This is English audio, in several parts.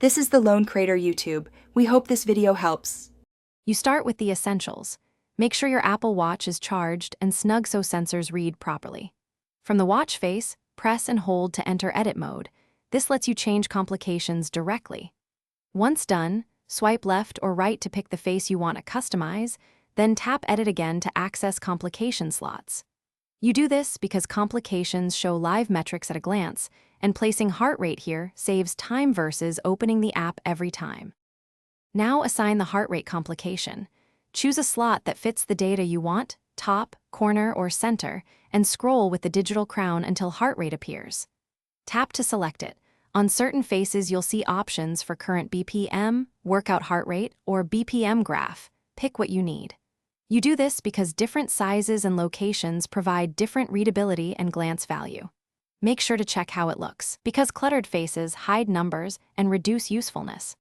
This is the Lone Crater YouTube. We hope this video helps. You start with the essentials. Make sure your Apple Watch is charged and snug so sensors read properly. From the watch face, press and hold to enter edit mode. This lets you change complications directly. Once done, swipe left or right to pick the face you want to customize, then tap edit again to access complication slots. You do this because complications show live metrics at a glance, and placing heart rate here saves time versus opening the app every time. Now assign the heart rate complication. Choose a slot that fits the data you want, top, corner, or center, and scroll with the digital crown until heart rate appears. Tap to select it. On certain faces, you'll see options for current BPM, workout heart rate, or BPM graph. Pick what you need. You do this because different sizes and locations provide different readability and glance value. Make sure to check how it looks, because cluttered faces hide numbers and reduce usefulness.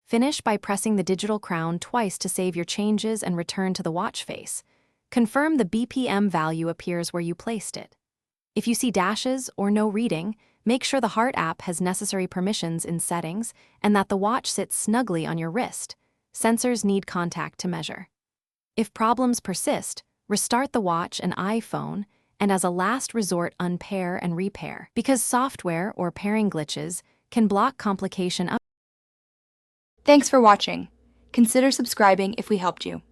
Finish by pressing the digital crown twice to save your changes and return to the watch face. Confirm the BPM value appears where you placed it. If you see dashes or no reading, make sure the Heart app has necessary permissions in settings and that the watch sits snugly on your wrist. Sensors need contact to measure. If problems persist, restart the watch and iPhone, and as a last resort, unpair and repair, because software or pairing glitches can block complication up. Thanks for watching. Consider subscribing if we helped you.